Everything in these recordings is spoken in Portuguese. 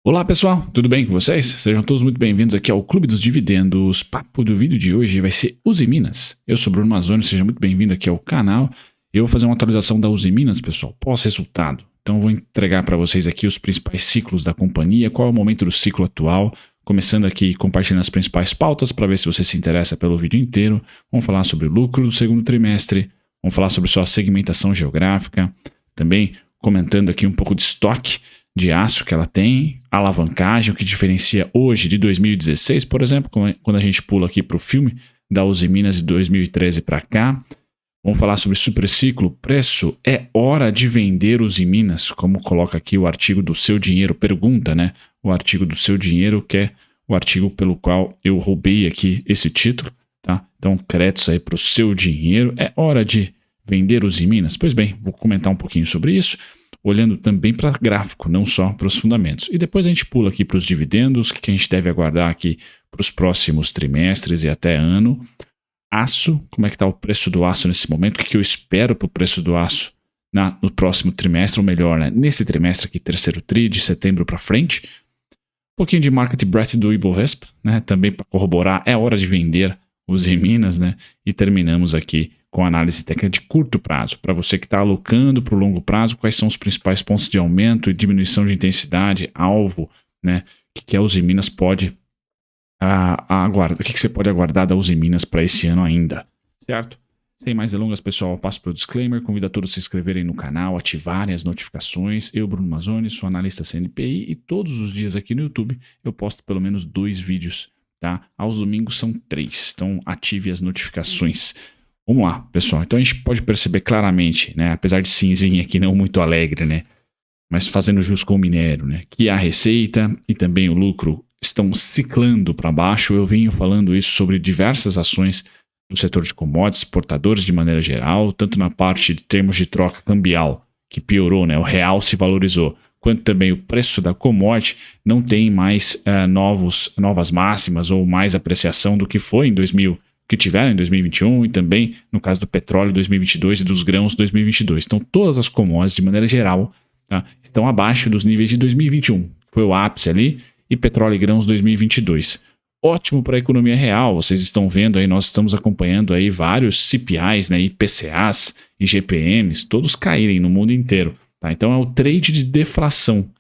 Olá pessoal, tudo bem com vocês? Sejam todos muito bem-vindos aqui ao Clube dos Dividendos. Papo do vídeo de hoje vai ser Usiminas. Eu sou Bruno Mazzoni, seja muito bem-vindo aqui ao canal. Eu vou fazer uma atualização da Usiminas, pessoal, pós-resultado. Então vou entregar para vocês aqui os principais ciclos da companhia, qual é o momento do ciclo atual, começando aqui compartilhando as principais pautas para ver se você se interessa pelo vídeo inteiro. Vamos falar sobre o lucro do segundo trimestre, vamos falar sobre sua segmentação geográfica, também comentando aqui um pouco de estoque de aço que ela tem, alavancagem, o que diferencia hoje de 2016, por exemplo, quando a gente pula aqui para o filme da Usiminas de 2013 para cá. Vamos falar sobre superciclo, preço, é hora de vender Usiminas, como coloca aqui o artigo do Seu Dinheiro, pergunta, né? O artigo do Seu Dinheiro, que é o artigo pelo qual eu roubei aqui esse título, tá? Então, créditos aí para o Seu Dinheiro, é hora de vender Usiminas? Pois bem, vou comentar um pouquinho sobre isso, olhando também para gráfico, não só para os fundamentos. E depois a gente pula aqui para os dividendos, o que a gente deve aguardar aqui para os próximos trimestres e até ano. Aço, como é que está o preço do aço nesse momento? O que eu espero para o preço do aço no próximo trimestre, ou melhor, né, nesse trimestre aqui, terceiro tri, de setembro para frente. Um pouquinho de market breadth do Ibovespa, né, também para corroborar, é hora de vender Usiminas, né? E terminamos aqui com análise técnica de curto prazo. Para você que está alocando para o longo prazo, quais são os principais pontos de aumento e diminuição de intensidade, alvo, né? O que a Usiminas pode aguardar? O que você pode aguardar da Usiminas para esse ano ainda? Certo? Sem mais delongas, pessoal, eu passo para o disclaimer. Convido a todos a se inscreverem no canal, ativarem as notificações. Eu, Bruno Mazzoni, sou analista CNPI e todos os dias aqui no YouTube eu posto pelo menos 2 vídeos, tá? Aos domingos são 3, então ative as notificações. Vamos lá, pessoal. Então a gente pode perceber claramente, né, apesar de cinzinha aqui não muito alegre, né, mas fazendo jus com o minério, né, que a receita e também o lucro estão ciclando para baixo. Eu venho falando isso sobre diversas ações do setor de commodities, exportadores de maneira geral, tanto na parte de termos de troca cambial, que piorou, né, o real se valorizou, quanto também o preço da commodity não tem mais novas máximas ou mais apreciação do que foi em 2000, que tiveram em 2021 e também no caso do petróleo 2022 e dos grãos 2022. Então todas as commodities de maneira geral, tá, estão abaixo dos níveis de 2021, foi o ápice ali, e petróleo e grãos 2022. Ótimo para a economia real, vocês estão vendo aí, nós estamos acompanhando aí vários CPIs, né, IPCAs e GPMs, todos caírem no mundo inteiro. Tá? Então é o trade de deflação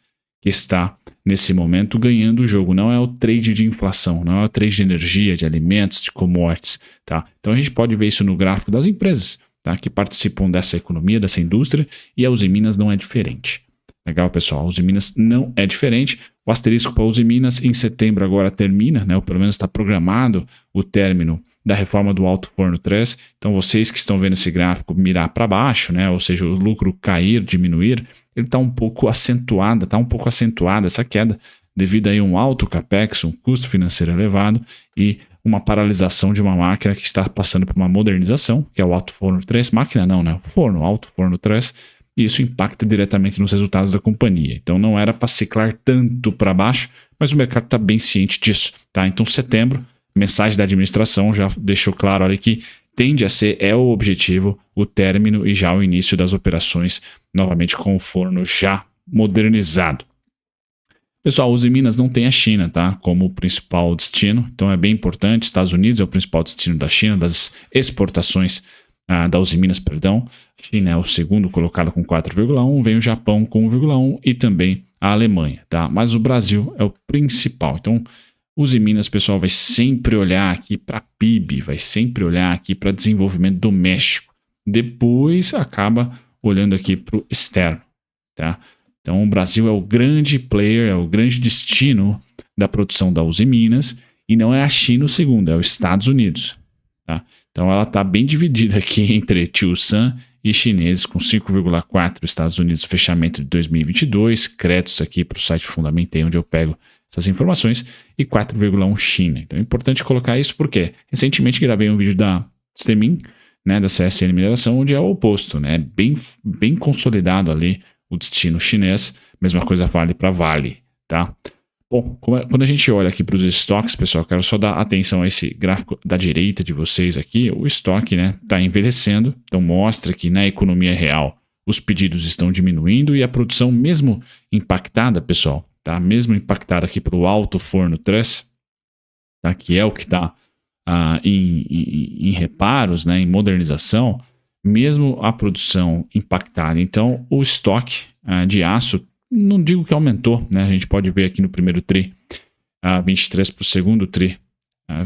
que está nesse momento ganhando o jogo, não é o trade de inflação, não é o trade de energia, de alimentos, de commodities. Tá? Então a gente pode ver isso no gráfico das empresas, tá, que participam dessa economia, dessa indústria, e a Usiminas não é diferente. Legal, pessoal? A Usiminas não é diferente. O asterisco para a Usiminas em setembro agora termina, né? Ou pelo menos está programado o término da reforma do Alto Forno 3. Então vocês que estão vendo esse gráfico mirar para baixo, né? Ou seja, o lucro cair, diminuir, ele está um pouco acentuada essa queda devido a um alto capex, um custo financeiro elevado e uma paralisação de uma máquina que está passando por uma modernização, que é o Alto Forno 3. Máquina não, né? Forno, Alto Forno 3. E isso impacta diretamente nos resultados da companhia. Então não era para ciclar tanto para baixo, mas o mercado está bem ciente disso. Tá? Então setembro, mensagem da administração já deixou claro ali que tende a ser, é o objetivo, o término e já o início das operações, novamente com o forno já modernizado. Pessoal, Usiminas não tem a China, tá, como principal destino, então é bem importante. Estados Unidos é o principal destino da China, das exportações da Usiminas, perdão. China é o segundo colocado com 4,1, vem o Japão com 1,1 e também a Alemanha, tá? Mas o Brasil é o principal. Então, Usiminas, pessoal, vai sempre olhar aqui para PIB, vai sempre olhar aqui para desenvolvimento doméstico. Depois acaba olhando aqui para o externo, tá? Então, o Brasil é o grande player, é o grande destino da produção da Usiminas e não é a China o segundo, é os Estados Unidos, tá? Então ela está bem dividida aqui entre Tio Sun e chineses, com 5,4 Estados Unidos fechamento de 2022, créditos aqui para o site Fundamentei, onde eu pego essas informações, e 4,1 China. Então é importante colocar isso porque recentemente gravei um vídeo da Semin, né, da CSN Mineração, onde é o oposto, né, bem consolidado ali o destino chinês, mesma coisa vale para Vale, tá? Bom, quando a gente olha aqui para os estoques, pessoal, quero só dar atenção a esse gráfico da direita de vocês aqui. O estoque, né, está envelhecendo, então mostra que na economia real os pedidos estão diminuindo e a produção, mesmo impactada, pessoal, tá? Mesmo impactada aqui pelo Alto Forno 3, tá? Que é o que está em reparos, né? Em modernização, mesmo a produção impactada. Então, o estoque de aço, não digo que aumentou, né? A gente pode ver aqui no primeiro TRI, 23 para o segundo TRI,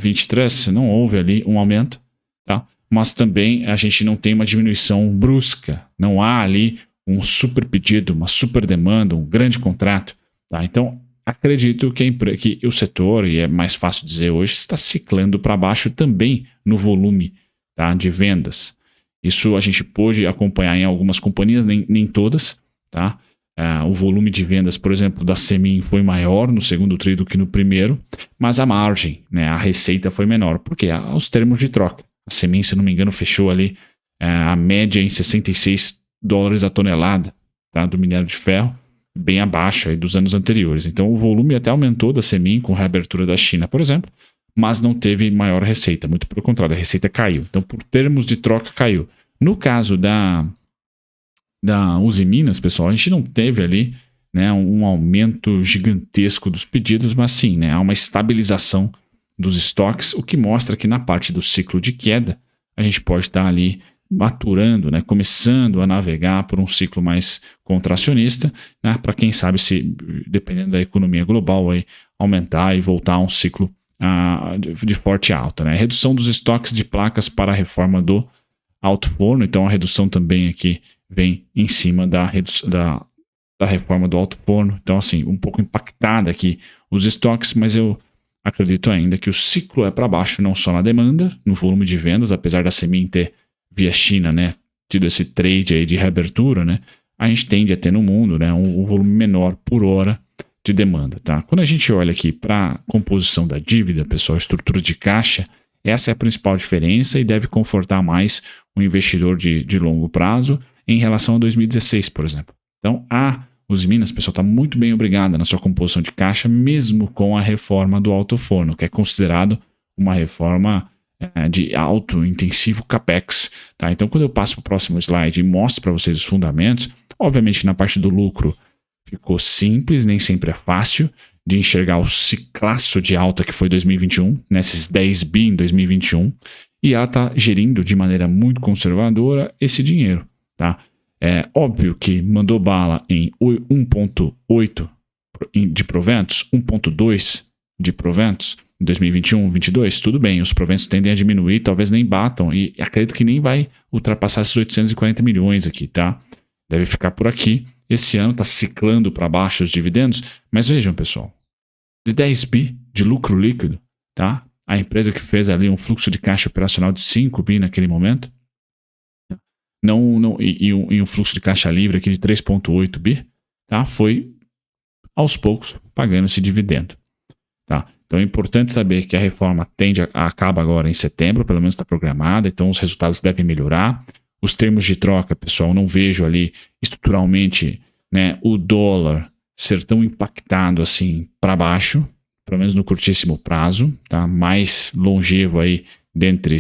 23, não houve ali um aumento, tá? Mas também a gente não tem uma diminuição brusca, não há ali um super pedido, uma super demanda, um grande contrato, tá? Então, acredito que o setor, e é mais fácil dizer hoje, está ciclando para baixo também no volume, tá, de vendas. Isso a gente pôde acompanhar em algumas companhias, nem todas, tá? O volume de vendas, por exemplo, da Semin foi maior no segundo TRI do que no primeiro, mas a margem, né, a receita foi menor, porque os termos de troca. A Semin, se não me engano, fechou ali a média em $66 a tonelada, tá, do minério de ferro, bem abaixo aí dos anos anteriores. Então o volume até aumentou da Semin com a reabertura da China, por exemplo, mas não teve maior receita, muito pelo contrário, a receita caiu. Então, por termos de troca, caiu. No caso da Usiminas, pessoal, a gente não teve ali, né, um aumento gigantesco dos pedidos, mas sim, né, há uma estabilização dos estoques, o que mostra que na parte do ciclo de queda, a gente pode estar ali maturando, né, começando a navegar por um ciclo mais contracionista, né, para quem sabe, se dependendo da economia global, aí, aumentar e voltar a um ciclo de forte alta. Né? Redução dos estoques de placas para a reforma do alto forno, então a redução também aqui vem em cima da reforma do alto forno, então assim, um pouco impactada aqui os estoques, mas eu acredito ainda que o ciclo é para baixo, não só na demanda, no volume de vendas, apesar da Semin ter, via China, né, tido esse trade aí de reabertura, né, a gente tende a ter no mundo, né, um volume menor por hora de demanda, tá? Quando a gente olha aqui para a composição da dívida, pessoal, estrutura de caixa, essa é a principal diferença e deve confortar mais o investidor de longo prazo em relação a 2016, por exemplo. Então, a Usiminas, pessoal, está muito bem obrigada na sua composição de caixa, mesmo com a reforma do alto forno, que é considerado uma reforma de alto intensivo capex, tá? Então, quando eu passo para o próximo slide e mostro para vocês os fundamentos, obviamente na parte do lucro ficou simples, nem sempre é fácil de enxergar o ciclaço de alta que foi 2021, nesses 10 bi em 2021, e ela está gerindo de maneira muito conservadora esse dinheiro, tá? É óbvio que mandou bala em 1,8 de proventos, 1,2 de proventos em 2021, 2022, tudo bem, os proventos tendem a diminuir, talvez nem batam, e acredito que nem vai ultrapassar esses 840 milhões aqui, tá? Deve ficar por aqui. Esse ano está ciclando para baixo os dividendos, mas vejam, pessoal, de 10 bi de lucro líquido, tá? A empresa que fez ali um fluxo de caixa operacional de 5 bi naquele momento, e um fluxo de caixa livre aqui de 3,8 bi, tá? Foi aos poucos pagando esse dividendo, tá? Então é importante saber que a reforma acaba agora em setembro, pelo menos está programada, então os resultados devem melhorar. Os termos de troca, pessoal, não vejo ali estruturalmente, né, o dólar ser tão impactado assim para baixo, pelo menos no curtíssimo prazo, tá? Mais longevo aí, dentre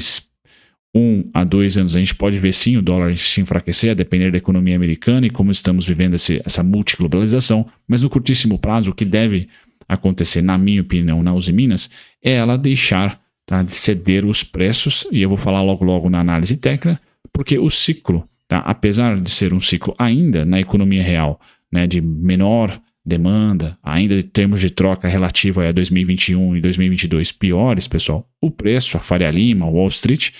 1 a 2 anos, a gente pode ver sim o dólar se enfraquecer, a depender da economia americana e como estamos vivendo essa multiglobalização, mas no curtíssimo prazo o que deve acontecer, na minha opinião, na Usiminas, é ela deixar, tá, de ceder os preços, e eu vou falar logo na análise técnica, porque o ciclo, tá, apesar de ser um ciclo ainda na economia real, né, de menor demanda, ainda em termos de troca relativa a 2021 e 2022 piores, pessoal, o preço, a Faria Lima, Wall Street,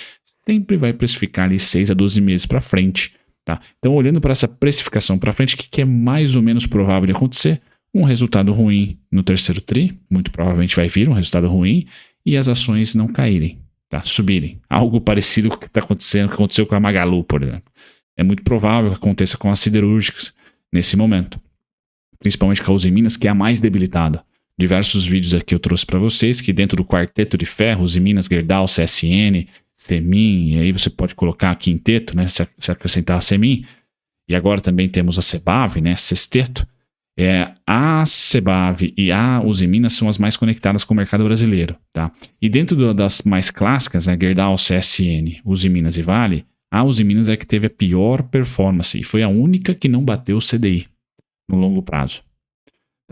sempre vai precificar ali 6 a 12 meses para frente. Tá? Então, olhando para essa precificação para frente, o que é mais ou menos provável de acontecer? Um resultado ruim no terceiro TRI, muito provavelmente vai vir um resultado ruim, e as ações não caírem, tá? Subirem. Algo parecido com o que está acontecendo, que aconteceu com a Magalu, por exemplo. É muito provável que aconteça com as siderúrgicas nesse momento. Principalmente com a Usiminas, que é a mais debilitada. Diversos vídeos aqui eu trouxe para vocês, que dentro do quarteto de ferro, Usiminas, Gerdau, CSN, Semin, e aí você pode colocar quinteto, né, se acrescentar a Semin. E agora também temos a Cebav, né, sexteto. A Cebav e a Usiminas são as mais conectadas com o mercado brasileiro, tá? E dentro das mais clássicas, né, Gerdau, CSN, Usiminas e Vale, a Usiminas é que teve a pior performance e foi a única que não bateu o CDI no longo prazo.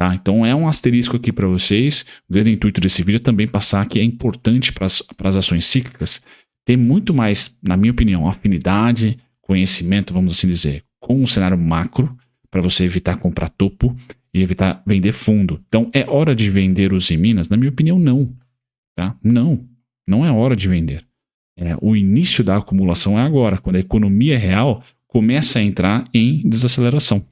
Tá? Então é um asterisco aqui para vocês. O grande intuito desse vídeo é também passar que é importante para as ações cíclicas ter muito mais, na minha opinião, afinidade, conhecimento, vamos assim dizer, com um cenário macro, para você evitar comprar topo e evitar vender fundo. Então é hora de vender os Minas? Na minha opinião, não. Tá? Não é hora de vender. O início da acumulação é agora, quando a economia real começa a entrar em desaceleração.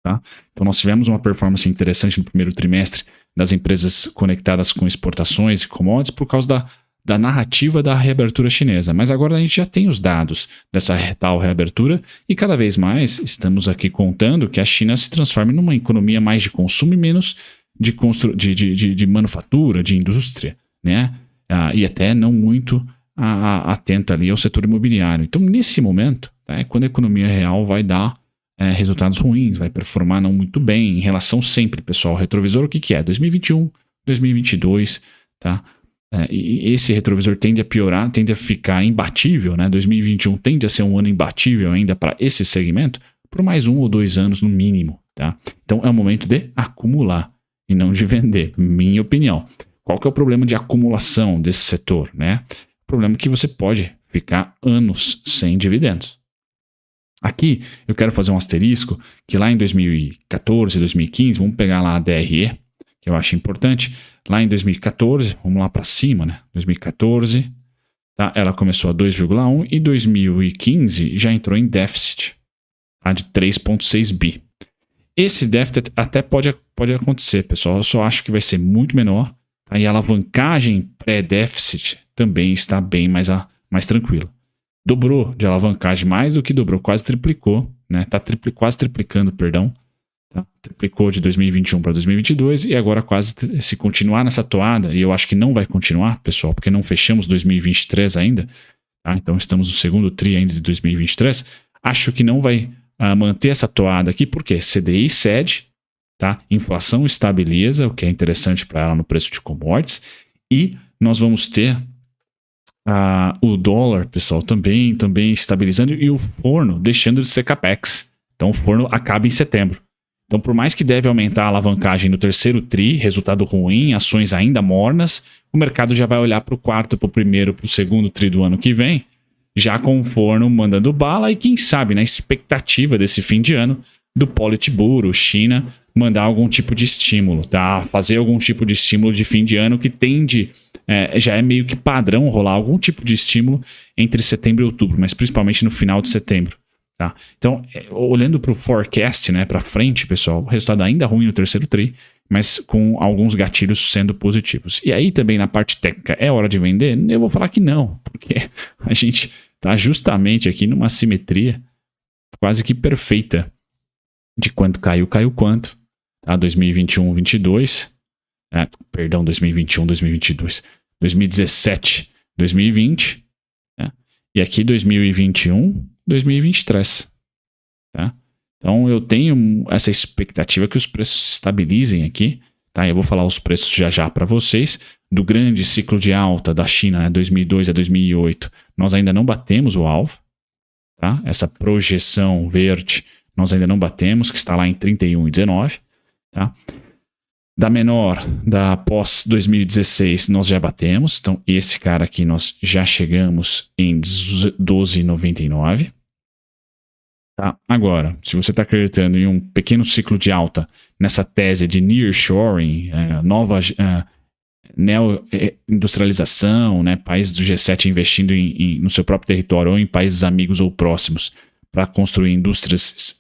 Tá? Então nós tivemos uma performance interessante no primeiro trimestre das empresas conectadas com exportações e commodities por causa da narrativa da reabertura chinesa. Mas agora a gente já tem os dados dessa tal reabertura e cada vez mais estamos aqui contando que a China se transforme numa economia mais de consumo e menos de manufatura, de indústria, né? E até não muito atenta ali ao setor imobiliário. Então nesse momento, tá, é quando a economia real vai dar resultados ruins, vai performar não muito bem em relação sempre, pessoal. O retrovisor, o que é? 2021, 2022, tá? E esse retrovisor tende a piorar, tende a ficar imbatível, né? 2021 tende a ser um ano imbatível ainda para esse segmento por mais 1 ou 2 anos no mínimo, tá? Então é o momento de acumular e não de vender, minha opinião. Qual que é o problema de acumulação desse setor, né? O problema é que você pode ficar anos sem dividendos. Aqui eu quero fazer um asterisco que lá em 2014, 2015, vamos pegar lá a DRE, que eu acho importante. Lá em 2014, vamos lá para cima, né? 2014, tá? Ela começou a 2,1 e 2015 já entrou em déficit, tá? De 3,6 bi. Esse déficit até pode acontecer, pessoal. Eu só acho que vai ser muito menor. Tá? E a alavancagem pré-déficit também está bem mais tranquila. Dobrou de alavancagem mais do que dobrou, quase triplicou, né? Tá quase triplicando, perdão. Tá? Triplicou de 2021 para 2022 e agora quase, se continuar nessa toada, e eu acho que não vai continuar, pessoal, porque não fechamos 2023 ainda, tá? Então estamos no segundo tri ainda de 2023, acho que não vai manter essa toada aqui, porque CDI cede, tá? Inflação estabiliza, o que é interessante para ela no preço de commodities, e nós vamos ter o dólar, pessoal, também estabilizando e o forno deixando de ser capex. Então o forno acaba em setembro. Então, por mais que deve aumentar a alavancagem no terceiro tri, resultado ruim, ações ainda mornas, o mercado já vai olhar para o quarto, para o primeiro, para o segundo tri do ano que vem, já com o forno mandando bala e quem sabe, na expectativa desse fim de ano, do Politburo, China, mandar algum tipo de estímulo, tá? Fazer algum tipo de estímulo de fim de ano que tende, já é meio que padrão rolar algum tipo de estímulo entre setembro e outubro, mas principalmente no final de setembro. Tá? Então, olhando para o forecast, né, para frente, pessoal, o resultado ainda ruim no terceiro tri, mas com alguns gatilhos sendo positivos. E aí também na parte técnica, é hora de vender? Eu vou falar que não, porque a gente está justamente aqui numa simetria quase que perfeita de quanto caiu quanto. Tá? 2021, 22, perdão, 2021, 2022, 2017, 2020, né? E aqui 2021, 2023, tá? Então eu tenho essa expectativa que os preços se estabilizem aqui, tá? Eu vou falar os preços já para vocês. Do grande ciclo de alta da China, né, 2002 a 2008, nós ainda não batemos o alvo, tá? Essa projeção verde nós ainda não batemos, que está lá em 31,19, tá? Da menor, da pós 2016, nós já batemos. Então, esse cara aqui nós já chegamos em 12,99. Tá? Agora, se você está acreditando em um pequeno ciclo de alta nessa tese de nearshoring, nova neo-industrialização, né? Países do G7 investindo no seu próprio território ou em países amigos ou próximos para construir indústrias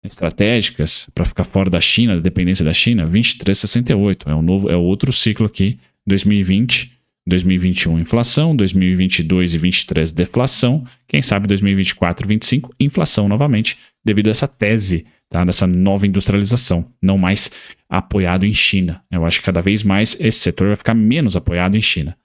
estratégicas para ficar fora da China, da dependência da China, 23,68. É o outro ciclo aqui, 2020, 2021 inflação, 2022 e 2023 deflação, quem sabe 2024 e 2025 inflação novamente, devido a essa tese, tá, dessa nova industrialização, não mais apoiado em China. Eu acho que cada vez mais esse setor vai ficar menos apoiado em China.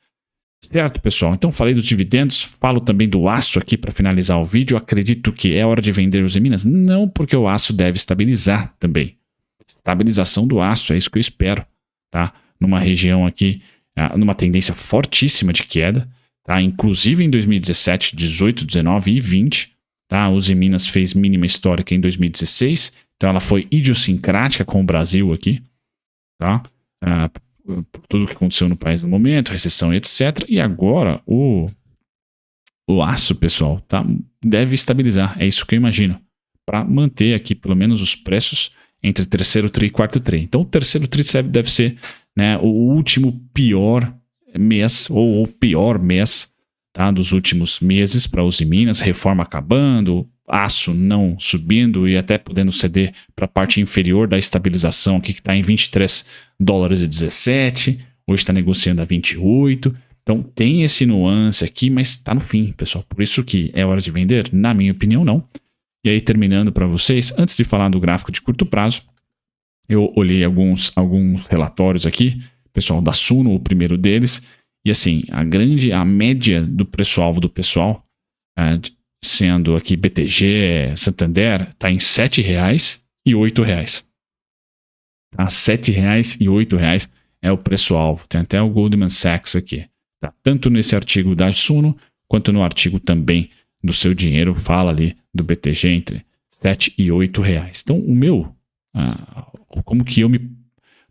Certo, pessoal? Então falei dos dividendos, falo também do aço aqui para finalizar o vídeo. Acredito que é hora de vender os Minas? Não, porque o aço deve estabilizar também. Estabilização do aço, é isso que eu espero, tá? Numa região aqui, numa tendência fortíssima de queda, tá? Inclusive em 2017, 18, 19 e 20, Tá? A Uzi Minas fez mínima histórica em 2016, então ela foi idiosincrática com o Brasil aqui, tá? Por tudo que aconteceu no país no momento, recessão e etc. E agora o aço, pessoal, tá? Deve estabilizar, é isso que eu imagino, para manter aqui pelo menos os preços entre terceiro tri e quarto tri. Então o terceiro tri deve ser, né, o último pior mês, ou o pior mês, tá, dos últimos meses para Uzi Minas, reforma acabando, aço não subindo e até podendo ceder para a parte inferior da estabilização aqui que está em $22,17, hoje está negociando a 28. Então tem esse nuance aqui, mas está no fim, pessoal. Por isso que é hora de vender? Na minha opinião, não. E aí, terminando para vocês, antes de falar do gráfico de curto prazo, eu olhei alguns relatórios aqui, pessoal, da Suno, o primeiro deles, e assim, a média do preço-alvo do pessoal, sendo aqui BTG, Santander, está em R$ 7,00 e R$ 8,00. Tá? R$ 7,00 e R$ 8,00 é o preço-alvo. Tem até o Goldman Sachs aqui. Tá? Tanto nesse artigo da Suno, quanto no artigo também do Seu Dinheiro, fala ali do BTG entre R$ 7,00 e R$ 8,00. Então, o meu, como que eu me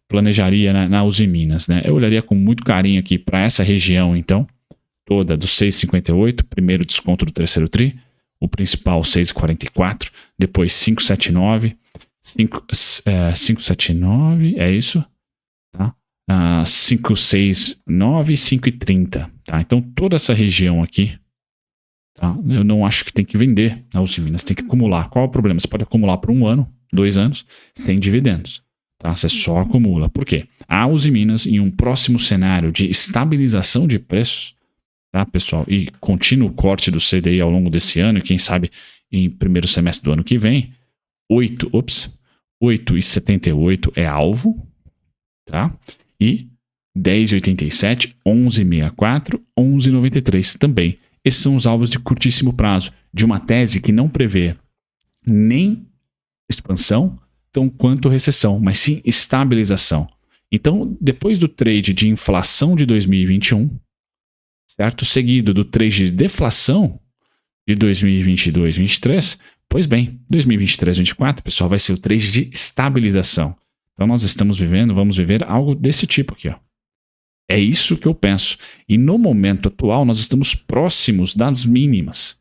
planejaria na Uzi Minas, né? Eu olharia com muito carinho aqui para essa região, então, toda do 6,58, primeiro desconto do terceiro tri, o principal 6,44, depois 5,79, 5,79, é isso, tá? 5,69 e 5,30, tá? Então, toda essa região aqui, tá? Eu não acho que tem que vender na Uzi Minas, tem que acumular. Qual é o problema? Você pode acumular por 1 ano, 2 anos, sem dividendos. Tá? Você só acumula. Por quê? A Uzi Minas, em um próximo cenário de estabilização de preços, tá, pessoal, e contínuo corte do CDI ao longo desse ano, e quem sabe em primeiro semestre do ano que vem, 8,78 é alvo, tá? E 10,87, 11,64, 11,93 também. Esses são os alvos de curtíssimo prazo, de uma tese que não prevê nem expansão, tão quanto recessão, mas sim estabilização. Então, depois do trade de inflação de 2021, certo? Seguido do trade de deflação de 2022-23, pois bem, 2023-24, pessoal, vai ser o trade de estabilização. Então, nós vamos viver algo desse tipo aqui, ó. É isso que eu penso. E no momento atual, nós estamos próximos das mínimas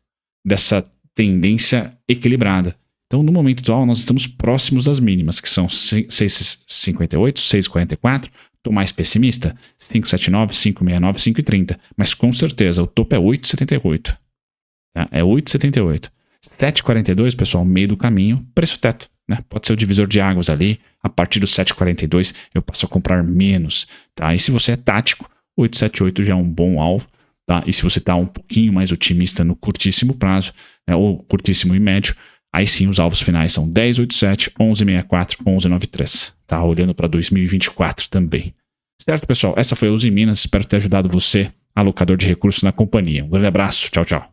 dessa tendência equilibrada. Então, no momento atual, nós estamos próximos das mínimas, que são 6,58, 6,44. Estou mais pessimista, 5,79, 5,69, 5,30. Mas com certeza, o topo é 8,78. Tá? É 8,78. 7,42, pessoal, meio do caminho, preço teto. Né? Pode ser o divisor de águas ali. A partir do 7,42, eu passo a comprar menos. Tá? E se você é tático, 8,78 já é um bom alvo. Tá? E se você está um pouquinho mais otimista no curtíssimo prazo, ou curtíssimo e médio, aí sim os alvos finais são 10,87, 11,64, 11,93. Tá? Olhando para 2024 também. Certo, pessoal? Essa foi a Uzi Minas. Espero ter ajudado você, alocador de recursos na companhia. Um grande abraço. Tchau, tchau.